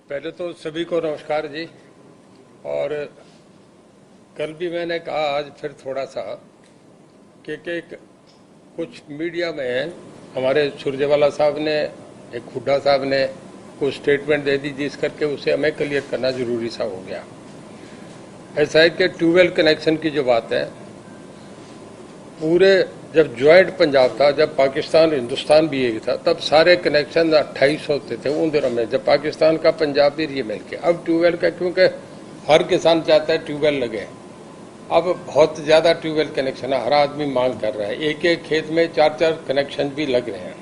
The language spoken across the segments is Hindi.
पहले तो सभी को नमस्कार जी। और कल भी मैंने कहा, आज फिर थोड़ा सा कि कुछ मीडिया में हमारे सुरजेवाला साहब ने, एक हुड्डा साहब ने कुछ स्टेटमेंट दे दी, जिस करके उसे हमें क्लियर करना जरूरी सा हो गया। ऐसा है कि ट्यूबवेल कनेक्शन की जो बात है, पूरे जब ज्वाइंट पंजाब था, जब पाकिस्तान हिंदुस्तान भी एक था, तब सारे कनेक्शन 2800 होते थे उन दिनों में, जब पाकिस्तान का पंजाब भी ये मिल के। अब ट्यूबवेल का, क्योंकि हर किसान चाहता है ट्यूबवेल लगे, अब बहुत ज़्यादा ट्यूबवेल कनेक्शन है, हर आदमी मांग कर रहा है, एक एक खेत में 4-4 कनेक्शन भी लग रहे हैं।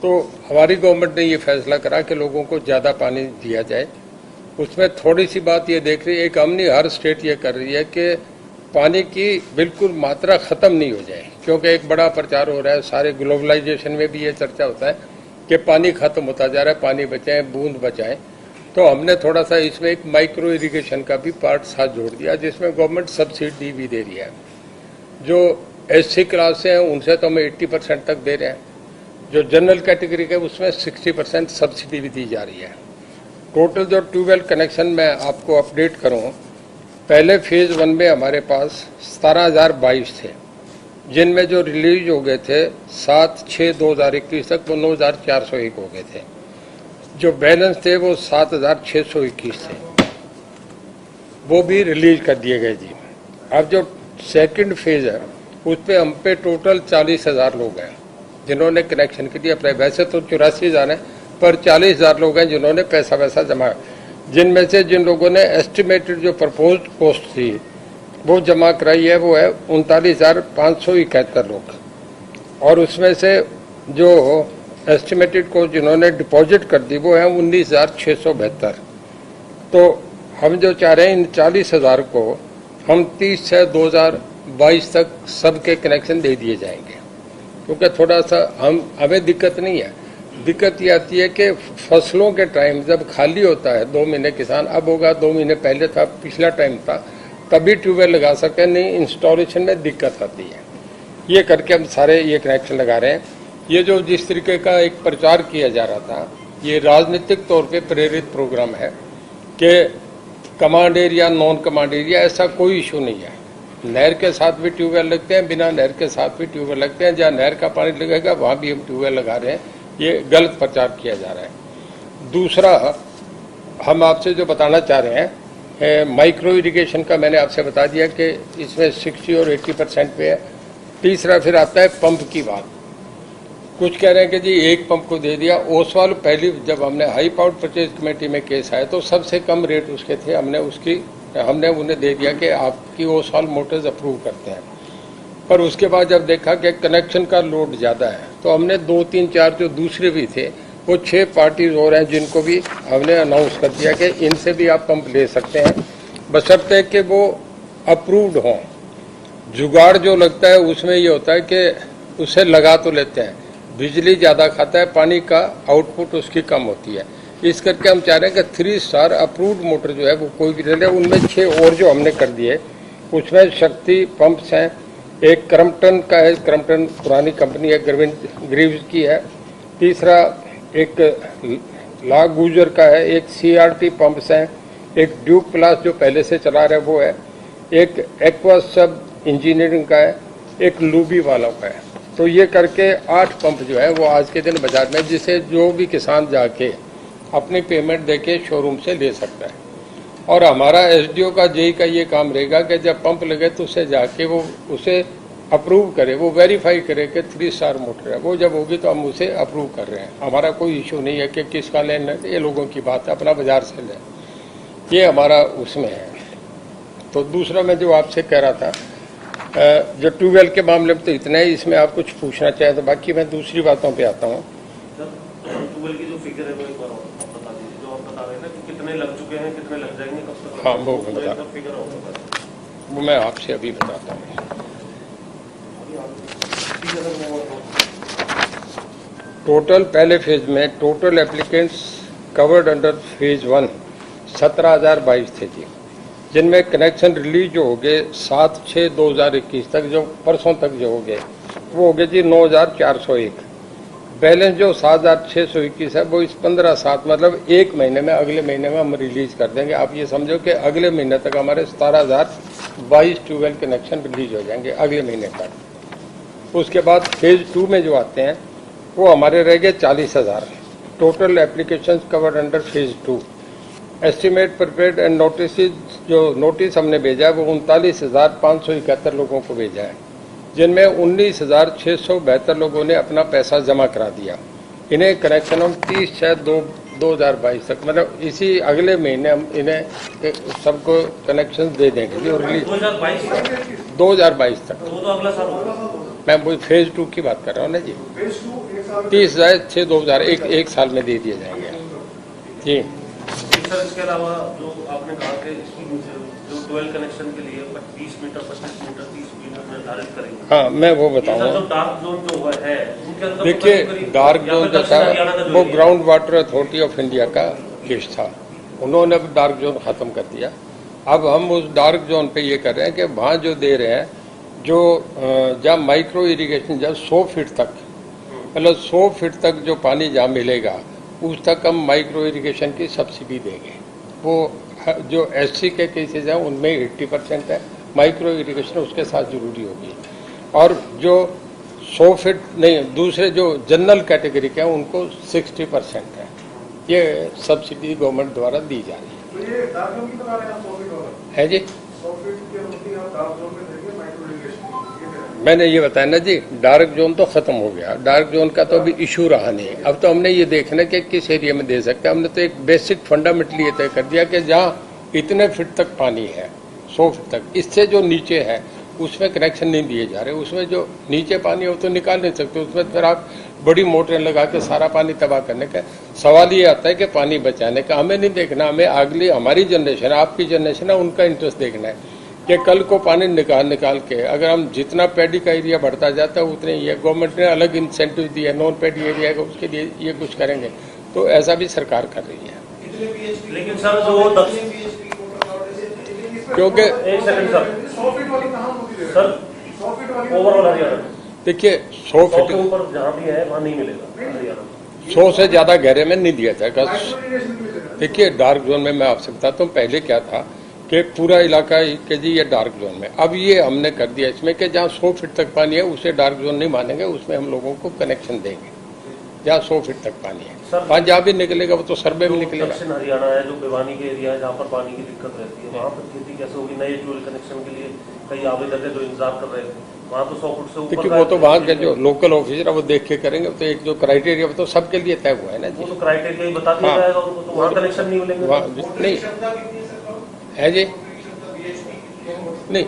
तो हमारी गवर्नमेंट ने ये फैसला करा कि लोगों को ज़्यादा पानी दिया जाए। उसमें थोड़ी सी बात ये देख रही है, एक हमने हर स्टेट ये कर रही है कि पानी की बिल्कुल मात्रा खत्म नहीं हो जाए, क्योंकि एक बड़ा प्रचार हो रहा है, सारे ग्लोबलाइजेशन में भी ये चर्चा होता है कि पानी खत्म होता जा रहा है, पानी बचाएं, बूंद बचाएं। तो हमने थोड़ा सा इसमें एक माइक्रो इरिगेशन का भी पार्ट साथ जोड़ दिया, जिसमें गवर्नमेंट सब्सिडी भी दे रही है। जो SC क्लास से हैं उनसे तो हम 80% तक दे रहे हैं, जो जनरल कैटेगरी के उसमें 60% सब्सिडी भी दी जा रही है। टोटल जो ट्यूबवेल कनेक्शन मैं आपको अपडेट करूं, पहले फेज 1 में हमारे पास 17,022 थे, जिनमें जो रिलीज हो गए थे 7/6/2021 तक वो 9,401 हो गए थे। जो बैलेंस थे वो 7,621 थे, वो भी रिलीज कर दिए गए जी। अब जो सेकंड फेज है उस पर हम पे टोटल 40,000 लोग हैं जिन्होंने कनेक्शन के लिए अप्लाई। वैसे तो 84,000 है, पर 40,000 लोग हैं जिन्होंने पैसा वैसा जमा, जिनमें से जिन लोगों ने एस्टिमेटेड जो प्रपोज्ड कॉस्ट थी वो जमा कराई है, वो है 39,571 लोग। और उसमें से जो एस्टिमेटेड कॉस्ट जिन्होंने डिपॉजिट कर दी वो है 19,672। तो हम जो चाह रहे हैं, इन 40,000 को हम 30/6/2022 तक सबके कनेक्शन दे दिए जाएंगे, क्योंकि थोड़ा सा हमें दिक्कत नहीं है। दिक्कत ये आती है कि फसलों के टाइम जब खाली होता है 2 महीने, किसान अब होगा 2 महीने पहले था, पिछला टाइम था, तभी ट्यूबवेल लगा सकते हैं, नहीं इंस्टॉलेशन में दिक्कत आती है। ये करके हम सारे ये कनेक्शन लगा रहे हैं। ये जो जिस तरीके का एक प्रचार किया जा रहा था, ये राजनीतिक तौर पे प्रेरित प्रोग्राम है कि command area, non command area, ऐसा कोई इशू नहीं है। नहर के साथ भी ट्यूबवेल लगते हैं, बिना नहर के साथ भी ट्यूबवेल लगते हैं, जहाँ नहर का पानी लगेगा वहाँ भी हम ट्यूबवेल लगा रहे हैं। ये गलत प्रचार किया जा रहा है। दूसरा, हम आपसे जो बताना चाह रहे हैं, माइक्रो इरिगेशन का मैंने आपसे बता दिया कि इसमें 60 और 80% पे है। तीसरा फिर आता है पंप की बात। कुछ कह रहे हैं कि जी एक पंप को दे दिया। ओसवाल पहली जब हमने हाई पावर परचेज कमेटी में केस आया तो सबसे कम रेट उसके थे, हमने उन्हें दे दिया कि आपकी ओसवाल मोटर्स अप्रूव करते हैं। पर उसके बाद जब देखा कि कनेक्शन का लोड ज़्यादा है तो हमने 2, 3, 4 जो दूसरे भी थे वो 6 पार्टीज और हैं जिनको भी हमने अनाउंस कर दिया कि इनसे भी आप पंप ले सकते हैं, बशर्ते कि वो अप्रूव्ड हों। जुगाड़ जो लगता है उसमें ये होता है कि उसे लगा तो लेते हैं, बिजली ज़्यादा खाता है, पानी का आउटपुट उसकी कम होती है। इस करके हम चाह रहे हैं कि 3 स्टार अप्रूव्ड मोटर जो है वो कोई भी ले ले। उनमें 6 और जो हमने कर दिए, उसमें शक्ति पंप्स हैं, एक क्रम्पटन का है, क्रम्पटन पुरानी कंपनी है, ग्रीव्स की है। तीसरा एक ला गुजर का है, एक CRT पंप्स हैं, एक ड्यूक प्लस जो पहले से चला रहे वो है, एक एक्वा सब इंजीनियरिंग का है, एक लूबी वालों का है। तो ये करके 8 पंप जो है वो आज के दिन बाजार में, जिसे जो भी किसान जाके अपनी पेमेंट देके शोरूम से ले सकता है। और हमारा SDO का JE का ये काम रहेगा कि जब पंप लगे तो उसे जाके वो उसे अप्रूव करे, वो वेरीफाई करे कि 3 स्टार मोटर है। वो जब होगी तो हम उसे अप्रूव कर रहे हैं। हमारा कोई इशू नहीं है कि किसका लेना है, ये लोगों की बात है, अपना बाजार से लें, ये हमारा उसमें है। तो दूसरा मैं जो आपसे कह रहा था, जो ट्यूबवेल के मामले में तो इतना ही। इसमें आप कुछ पूछना चाहें तो बाकी मैं दूसरी बातों पर आता हूँ। ट्यूबवेल की जो फिगर है वो एक बार बता दीजिए, जो आप बता रहे हैं ना कि कितने लग चुके हैं, कितने लग जाएंगे, कब तक? हाँ, वो मैं आपसे अभी बताता हूँ। टोटल पहले फेज में total applicants covered under phase 1 17,022 थे जी, जिनमें कनेक्शन रिलीज जो हो गए 7/6/2021 तक, जो परसों तक जो हो गए वो हो गए जी 9,401। बैलेंस जो 7,621 है वो इस 15/7 मतलब एक महीने में, अगले महीने में हम रिलीज कर देंगे। आप ये समझो कि अगले महीने तक हमारे 17,022 ट्यूबवेल कनेक्शन रिलीज हो जाएंगे अगले महीने तक। उसके बाद फेज 2 में जो आते हैं वो हमारे रह गए 40,000। Total application covered under phase 2। Estimate prepared and notice, जो नोटिस हमने भेजा है वो 39,571 लोगों को भेजा है, जिनमें 19,672 लोगों ने अपना पैसा जमा करा दिया। इन्हें कनेक्शन हम 30/6/2022 तक मतलब इसी अगले महीने हम इन्हें सबको कनेक्शन दे देंगे जो रिलीज 2022 तक। वो तो अगला साल होगा। मैं वो फेज 2 की बात कर रहा हूँ ना जी। 30/6/2000 एक साल में दे दिए जाएंगे जी। सर इसके अलावा जो आपने कहा कि जो 12 कनेक्शन के लिए 20 मीटर 25 मीटर 30 मीटर निर्धारित करेंगे। हाँ, मैं वो बताऊंगा। जो डार्क जोन जो है उनके अंदर देखिए, डार्क जोन जो था वो ground water authority of India का केस था, उन्होंने अब डार्क जोन खत्म कर दिया। अब हम उस डार्क जोन पे ये कर रहे हैं कि वहाँ जो दे रहे हैं, जो जहाँ माइक्रो इरिगेशन जब 100 फीट तक, मतलब 100 फीट तक जो पानी जहाँ मिलेगा उस तक हम माइक्रो इरिगेशन की सब्सिडी देंगे। वो जो एससी के केसेज हैं उनमें 80% है, माइक्रो इरिगेशन उसके साथ जरूरी होगी। और जो 100 फीट नहीं, दूसरे जो जनरल कैटेगरी के हैं उनको 60% है। ये सब्सिडी गवर्नमेंट द्वारा दी जा रही है। तो ये डार्क जोन की बता रहे हैं आप 100 फीट वाला? है जी, 100 फीट की अनुमति आप डार्क जोन में देंगे माइक्रो इरिगेशन की? मैंने ये बताया ना जी, डार्क जोन तो खत्म हो गया। डार्क जोन का तो अभी इशू रहा नहीं। अब तो हमने ये देखना कि किस एरिया में दे सकते हैं। हमने तो एक बेसिक फंडामेंटली ये तय कर दिया कि जहाँ इतने फीट तक पानी है, 100 फीट तक, इससे जो नीचे है उसमें कनेक्शन नहीं दिए जा रहे। उसमें जो नीचे पानी है वो तो निकाल नहीं सकते, उसमें फिर आप बड़ी मोटरें लगा के सारा पानी तबाह करने का सवाल ये आता है कि पानी बचाने का हमें नहीं देखना। हमें अगली हमारी जनरेशन, आपकी जनरेशन है, उनका इंटरेस्ट देखना है कि कल को पानी निकाल के अगर हम जितना पैडी का एरिया बढ़ता जाता है उतने ही है। गवर्नमेंट ने अलग इंसेंटिव दिया नॉन पैडी एरिया का, उसके लिए ये कुछ करेंगे, तो ऐसा भी सरकार कर रही है। लेकिन सर जो क्योंकि एक सेकंड सर, 100 फीट वाली कहाँ होती है? सर 100 फीट वाली ओवरऑल हरियाणा देखिए 100 के फीट ऊपर जहाँ भी है वहाँ नहीं मिलेगा हरियाणा में। 100 से ज्यादा गहरे में नहीं दिया जाएगा। माइक्रो इरिगेशन की मिलेगा। देखिए, डार्क जोन में मैं आपसे बताता हूँ, पहले क्या था कि पूरा इलाका के जी ये डार्क जोन में, अब ये हमने कर दिया इसमें कि जहाँ 100 फीट तक पानी है उसे डार्क जोन नहीं मानेंगे, उसमें हम लोगों को कनेक्शन देंगे जहाँ 100 फीट तक पानी है। वहाँ जहाँ भी निकलेगा वो तो सर्वे में निकलेगा। दक्षिण हरियाणा है जो भिवानी के एरिया है जहाँ पर पानी की दिक्कत रहती है, वहाँ पर खेती कैसे होगी? नए ट्यूबवेल कनेक्शन के लिए कई आवेदक है जो इंतजार कर रहे थे, वहाँ तो 100 फुट से ऊपर। देखिए, वो तो वहाँ के जो लोकल ऑफिसर है वो देख के करेंगे। तो एक जो क्राइटेरिया वो तो सबके लिए तय हुआ है ना वो जी। तो क्राइटेरिया ही बता दिया जाएगा उनको, तो वहाँ कनेक्शन नहीं मिलेंगे। नहीं है जी, नहीं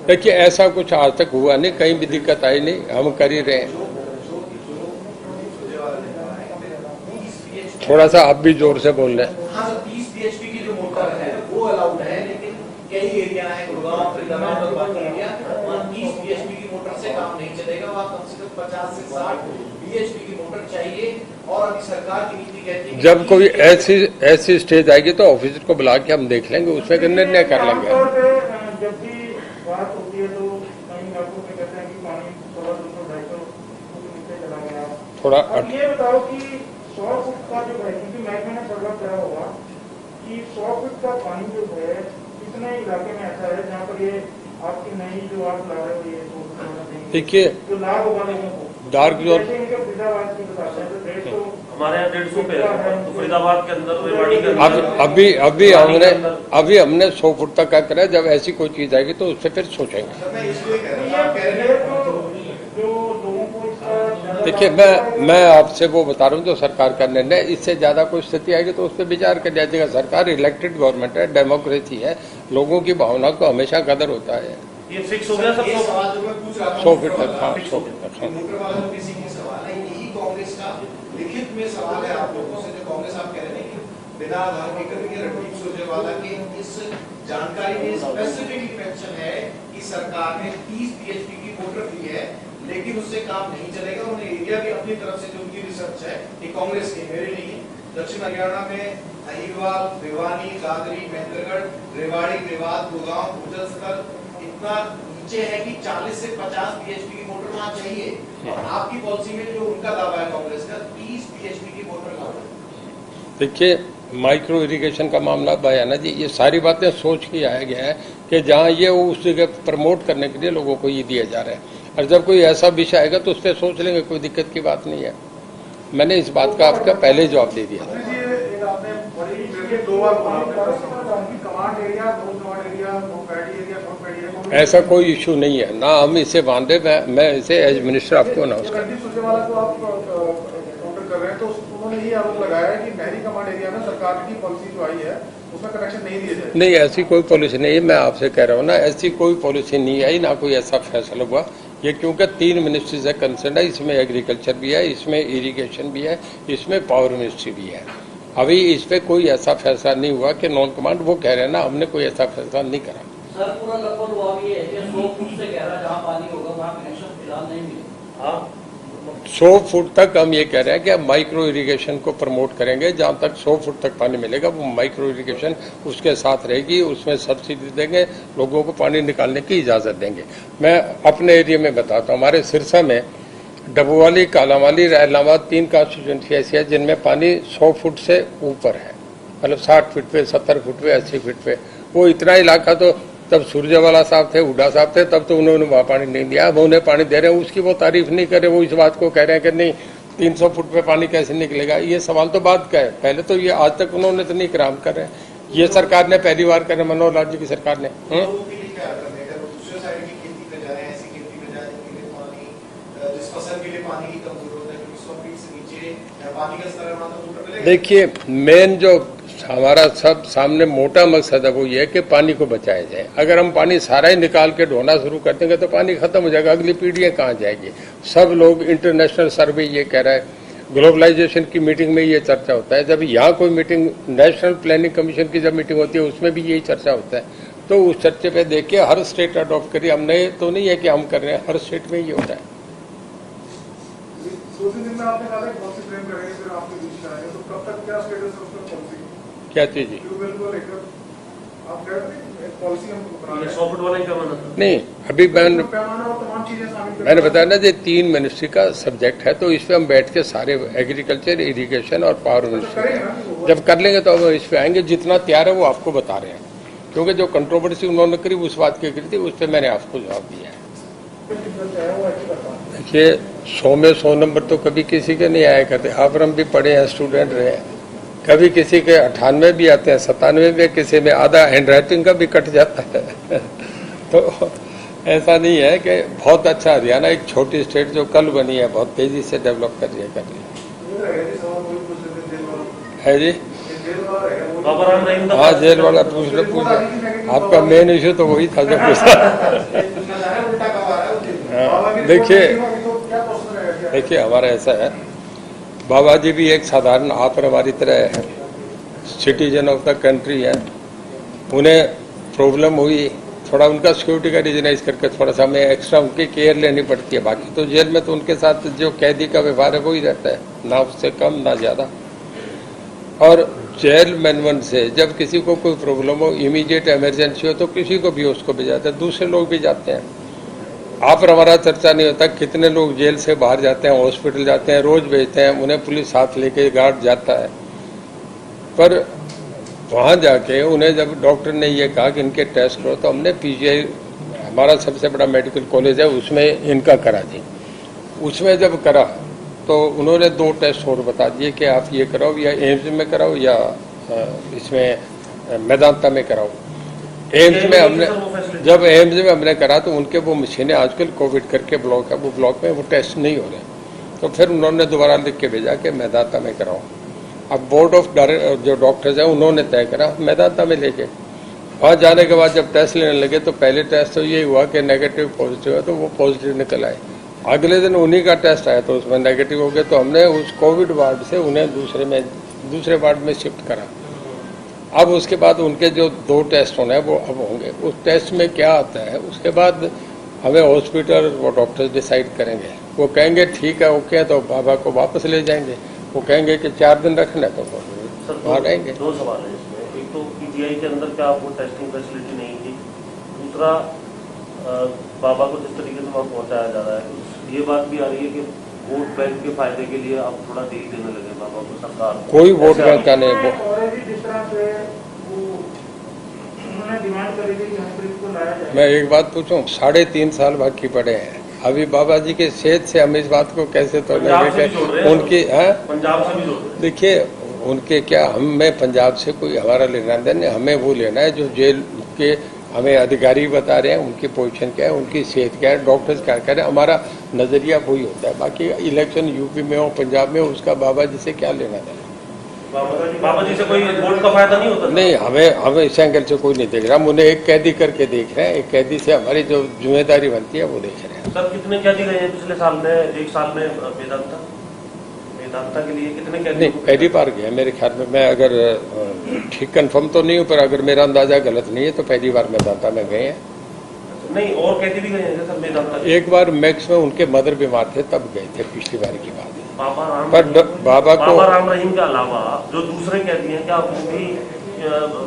देखिए, ऐसा कुछ आज तक हुआ नहीं, कहीं भी दिक्कत आई नहीं, हम कर ही रहे हैं। थोड़ा सा आप भी जोर से बोल रहे हैं। हाँ सर, 30 bhp की जो मोटर है वो अलाउड है, लेकिन कई एरिया है, गुड़गांव, फरीदाबाद और बाकी एरिया, वहाँ 30 bhp की मोटर से काम नहीं चलेगा। वहाँ कम से कम 50 से 60 bhp की मोटर चाहिए। और अभी सरकार की नीति कहती है कि जब कोई ऐसी स्टेज आएगी तो ऑफिसर को बुला के हम देख लेंगे, उसमें निर्णय कर लेंगे। आमतौर पे जब भी बात होती है तो कई इलाकों में कहते हैं कि पानी 100-200-250 फुट नीचे चला गया। थोड़ा अब ये बताओ कि 100 फुट का जो है, क्योंकि महकमे ने सर्वे किया होगा कि 100 फुट का पानी जो है कितने इलाके में ऐसा है जहाँ पर ये आपकी नई जो आप ला रहे हो ये देखिए, जो लाभ होगा लोगों को डार्क जोन फरीदाबाद की बताते हैं तो 150 हमारे यहाँ 150 पे है, तो फरीदाबाद के अंदर, रेवाड़ी के अंदर, अभी हमने 100 फुट तक का करा है। जब ऐसी कोई चीज आएगी तो उससे फिर सोचेंगे। मैं इसलिए कह रहा हूँ, आप कह रहे हैं जो लोगों को इसका देखिए, मैं आपसे वो बता रहा हूँ जो सरकार का निर्णय, इससे ज्यादा कोई स्थिति आएगी तो उस पर विचार कर लिया जाएगा। सरकार इलेक्टेड गवर्नमेंट है, डेमोक्रेसी है, लोगों की भावना को हमेशा कदर होता है। ये फिक्स हो गया ये सब। सवाल जो मैं पूछ रहा था 100 फीट तक, हाँ 100 फीट तक, हाँ। मोटर वाला जो बेसिकली सवाल है, यही कांग्रेस का लिखित में सवाल है आप लोगों से, जो कांग्रेस आप कह रहे हैं कि बिना आधार के करके रणदीप सुरजेवाला की इस जानकारी में स्पेसिफिकली मेंशन है कि सरकार ने 30 bhp की मोटर दी है, लेकिन उससे काम नहीं चलेगा। उन्हें एरिया भी अपनी तरफ से जो उनकी रिसर्च है, ये कांग्रेस की, मेरे नहीं। दक्षिण हरियाणा में अहिरवाल, भिवानी, दादरी, महेंद्रगढ़, रेवाड़ी, मेवात, गुड़गांव, भूजल स्थल, इतना नीचे है कि 40 से 50 बीएचपी की मोटर वहां चाहिए, और आपकी पॉलिसी में जो उनका दावा है कांग्रेस का 30 बीएचपी की मोटर लाओ। देखिए, माइक्रो इरिगेशन का मामला बयाना जी, ये सारी बातें सोच के आया गया है कि जहाँ ये उस जगह प्रमोट करने के लिए लोगों को ये दिया जा रहा है, और जब कोई ऐसा विषय आएगा तो उस पर सोच लेंगे, कोई दिक्कत की बात नहीं है। मैंने इस बात का आपका पहले जवाब दे दिया। ऐसा कोई इशू नहीं है ना, हम इसे बांधे, मैं इसे एज मिनिस्टर आपको अनाउंस कर उन्होंने ये आरोप लगाया है कि नहरी कमांड एरिया में सरकार की पॉलिसी जो आई है उसमें कनेक्शन नहीं दिए जाए। नहीं, ऐसी कोई पॉलिसी नहीं है, मैं आपसे कह रहा हूँ ना, ऐसी कोई पॉलिसी नहीं आई, ना कोई ऐसा फैसला हुआ। ये क्योंकि 3 मिनिस्ट्री से कंसर्न है, इसमें एग्रीकल्चर भी है, इसमें इरिगेशन भी है, इसमें पावर मिनिस्ट्री भी है। अभी इस पे कोई ऐसा फैसला नहीं हुआ कि नॉन कमांड, वो कह रहे हैं ना, हमने कोई ऐसा फैसला नहीं करा। सर, पूरा लगभग हुआ भी है कि 100 फुट से गहरा जहाँ पानी होगा वहाँ कनेक्शन फिलहाल नहीं मिलेगा। 100 फुट तक हम ये कह रहे हैं कि अब माइक्रो इरिगेशन को प्रमोट करेंगे। जहां तक 100 फुट तक पानी मिलेगा वो माइक्रो इरिगेशन उसके साथ रहेगी, उसमें सब्सिडी देंगे, लोगों को पानी निकालने की इजाजत देंगे। मैं अपने एरिया में बताता हूँ, हमारे सिरसा में डबुवाली, कालावाली, रैलाबाद 3 कॉन्स्टिट्यूंसी ऐसी है जिनमें पानी 100 फुट से ऊपर है, मतलब 60 फीट पे, 70 फुट पे, 80 फीट पे। वो इतना इलाका तो तब सुरजेवाला साहब थे, हुड्डा साहब थे, तब तो उन्होंने वहाँ पानी नहीं दिया, अब उन्हें पानी दे रहे हैं, उसकी वो तारीफ नहीं कर रहे, वो इस बात को कह रहे हैं कि नहीं 300 फुट पे पानी कैसे निकलेगा। ये सवाल तो बात का है, पहले तो ये आज तक उन्होंने तो नहीं कराम कर रहे हैं, ये सरकार ने पहली बार करे, मनोहर लाल जी की सरकार ने। देखिए, मेन जो हमारा सब सामने मोटा मकसद है वो ये है कि पानी को बचाया जाए। अगर हम पानी सारा ही निकाल के ढोना शुरू कर देंगे तो पानी खत्म हो जाएगा, अगली पीढ़ियां कहाँ जाएगी। सब लोग, इंटरनेशनल सर्वे ये कह रहा है, ग्लोबलाइजेशन की मीटिंग में ये चर्चा होता है, जब यहाँ कोई मीटिंग, नेशनल प्लानिंग कमीशन की जब मीटिंग होती है उसमें भी यही चर्चा होता है। तो उस चर्चे पे देख के हर स्टेट अडॉप्ट करिए, हमने तो नहीं है कि हम कर रहे हैं, हर स्टेट में ये होता है। क्या चीज? नहीं, अभी मैंने बताया ना, ये 3 मिनिस्ट्री का सब्जेक्ट है, तो इस पे हम बैठ के सारे एग्रीकल्चर, इरिगेशन और पावर मिनिस्ट्री जब कर लेंगे तो हम इस पे आएंगे। जितना तैयार है वो आपको बता रहे हैं, क्योंकि जो कंट्रोवर्सी उन्होंने करी उस बात की करी थी, उस पर मैंने आपको जवाब दिया है। देखिए, 100 में 100 नंबर तो कभी किसी के नहीं आया करते, आप हम भी पढ़े हैं, स्टूडेंट रहे हैं, कभी किसी के 98 भी आते हैं, 97 में, किसी में आधा हैंड राइटिंग का भी कट जाता है। तो ऐसा नहीं है कि बहुत अच्छा हरियाणा एक छोटी स्टेट जो कल बनी है, बहुत तेजी से डेवलप कर रही है जी। हाँ, जेल वाला पूछ लो, आपका मेन इशू तो वही था जो पूछा। देखिए हमारा ऐसा है, बाबा जी भी एक साधारण आप और हमारी तरह है, सिटीजन ऑफ द कंट्री है। उन्हें प्रॉब्लम हुई, थोड़ा उनका सिक्योरिटी का रीजनाइज करके थोड़ा सा हमें एक्स्ट्रा उनकी केयर लेनी पड़ती है। बाकी तो जेल में तो उनके साथ जो कैदी का व्यवहार है वही रहता है, ना उससे कम ना ज्यादा। और जेल मैनवन से जब किसी को कोई प्रॉब्लम हो, इमीडिएट इमरजेंसी हो, तो किसी को भी उसको भेजाते हैं, दूसरे लोग भी जाते हैं। आप और हमारा चर्चा नहीं होता कितने लोग जेल से बाहर जाते हैं, हॉस्पिटल जाते हैं, रोज भेजते हैं, उन्हें पुलिस साथ लेके गार्ड जाता है। पर वहां जाके उन्हें जब डॉक्टर ने ये कहा कि इनके टेस्ट करो, तो हमने पीजीआई, हमारा सबसे बड़ा मेडिकल कॉलेज है, उसमें इनका करा दी। उसमें जब करा तो उन्होंने 2 टेस्ट और बता दिए कि आप ये कराओ, या एम्स में कराओ या इसमें मेदांता में कराओ। एम्स में हमने, जब एम्स में हमने करा तो उनके वो मशीनें आजकल कोविड करके ब्लॉक है, वो ब्लॉक में वो टेस्ट नहीं हो रहे, तो फिर उन्होंने दोबारा लिख के भेजा कि मेदांता में कराओ। अब बोर्ड ऑफ जो डॉक्टर्स हैं उन्होंने तय करा मेदांता में लेके। वहाँ जाने के बाद जब टेस्ट लेने लगे तो पहले टेस्ट तो ये हुआ कि नेगेटिव पॉजिटिव है, तो वो पॉजिटिव निकल आए। अगले दिन उन्हीं का टेस्ट आया तो उसमें नेगेटिव हो गया, तो हमने उस कोविड वार्ड से उन्हें दूसरे वार्ड में शिफ्ट करा। अब उसके बाद उनके जो 2 टेस्ट होने हैं वो अब होंगे। उस टेस्ट में क्या आता है उसके बाद हमें हॉस्पिटल वो डॉक्टर्स डिसाइड करेंगे। वो कहेंगे ठीक है, ओके, तो बाबा को वापस ले जाएंगे। वो कहेंगे कि 4 दिन रखना है तो वहाँ रहेंगे। 2 सवाल है इसमें, एक तो पीजीआई के अंदर क्या वो टेस्टिंग फैसिलिटी नहीं थी, दूसरा बाबा को जिस तरीके से वहाँ पहुँचाया जा रहा है, ये बात भी आ रही है कि वोट बैंक के फायदे के लिए आप थोड़ा देरी देने लगे बाबा को सरकार। कोई वोट बैंक का नहीं। और भी जिस तरह से वो उन्होंने डिमांड करी थी कि हरप्रीत को लाया जाए। मैं एक बात पूछूं, 3.5 साल बाकी पड़े हैं अभी बाबा जी के सेहत से हम इस बात को कैसे तोड़ेंगे? उनकी पंजाब से भी जोड़ रहे हैं। देखिए उनके क्या, हमें पंजाब से कोई हमारा लेना देना नहीं, हमें वो लेना है जो जेल के हमें अधिकारी बता रहे हैं उनकी पोजीशन क्या है, उनकी सेहत क्या है, डॉक्टर्स क्या कह रहे हैं, हमारा नजरिया वही होता है। बाकी इलेक्शन यूपी में हो पंजाब में हो उसका बाबा जी से क्या लेना देना। बाबा जी से कोई वोट का फायदा नहीं होता? नहीं, हमें इस एंगल से कोई नहीं देख रहा, हम उन्हें एक कैदी करके देख रहे हैं, एक कैदी से हमारी जो जिम्मेदारी बनती है वो देख रहे हैं। सर कितने कैदी गए हैं पिछले साल में, एक साल में वेदांता के लिए कितने कैदी? नहीं, पहली बार गया मेरे ख्याल में, मैं अगर ठीक कंफर्म तो नहीं हूँ पर अगर मेरा अंदाजा गलत नहीं है तो पहली बार वेदांता में गए हैं। नहीं, और कैदी भी गए हैं सर वेदांता? एक बार मैक्स में उनके मदर बीमार थे तब गए थे, पिछली बार की बात है। बाबा राम रहीम के अलावा जो दूसरे कैदी हैं, क्या वो भी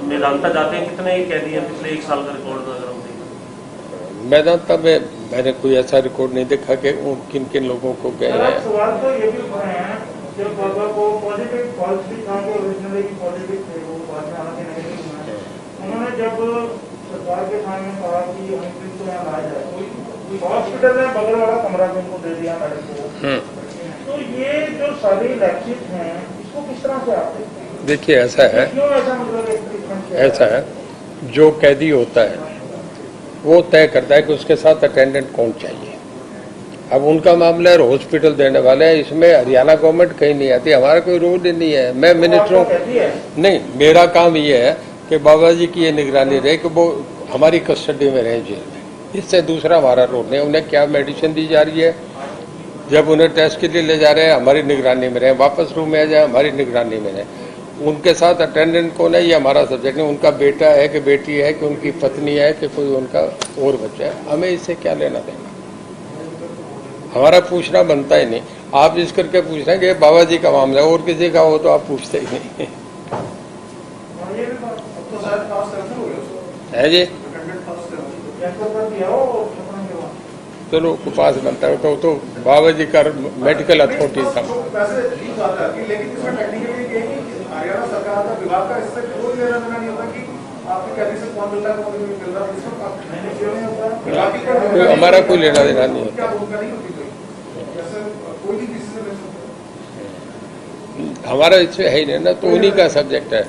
वेदांता जाते हैं? कितने कैदी हैं पिछले एक साल का रिकॉर्ड अगर हम देखें? वेदांता में मैंने कोई ऐसा रिकॉर्ड नहीं देखा कि किन किन लोगों को गए हैं। सवाल तो ये भी उठ रहे हैं जब बाबा को पॉजिटिव कॉल्स भी था कि ओरिजिनली पॉजिटिव थे, वो बाद में हालांकि नेगेटिव हुए हैं। उन्होंने जब सरकार के सामने कहा कि हरप्रीत को यहाँ लाया जाए, हॉस्पिटल में बगल वाला कमरा भी उनको दे दिया मेडिकल को। तो ये जो सारी लक्षित हैं इसको किस तरह से आप देखते हैं? देखिए ऐसा है, क्यों ऐसा मतलब एक ट्रीटमेंट किया ऐसा है जो कैदी होता है वो तय करता है कि उसके साथ अटेंडेंट कौन चाहिए। अब उनका मामला है, हॉस्पिटल देने वाले हैं, इसमें हरियाणा गवर्नमेंट कहीं नहीं आती, हमारा कोई रोल ही नहीं है। मैं मिनिस्टरों नहीं, मेरा काम ये है कि बाबा जी की ये निगरानी रहे कि वो हमारी कस्टडी में रहे जेल में, इससे दूसरा हमारा रोल नहीं। उन्हें क्या मेडिसिन दी जा रही है, जब उन्हें टेस्ट के लिए ले जा रहे हैं हमारी निगरानी में रहे, वापस रूम में आ जाए हमारी निगरानी में रहे। उनके साथ अटेंडेंट कौन है ये हमारा सब्जेक्ट नहीं, उनका बेटा है कि बेटी है कि उनकी पत्नी है कि कोई उनका और बच्चा है, हमें इससे क्या लेना देना, हमारा पूछना बनता ही नहीं। आप इस करके पूछ रहे हैं कि बाबा जी का मामला है, और किसी का हो तो आप पूछते ही नहीं है जी। चलो पास बनता है तो बाबा जी का मेडिकल अथॉरिटी था। हरियाणा सरकार का विभाग का इससे कोई लेना देना नहीं होता कि आपके कैदी से कौन मिलता है कौन नहीं मिल रहा, इसमें क्यों नहीं होता? हमारा कोई लेना देना नहीं होता, क्या भूमिका नहीं होती जैसे कोई भी डिसीजन ले सकता है? हमारा इससे है ही नहीं ना, तो उन्हीं का सब्जेक्ट है।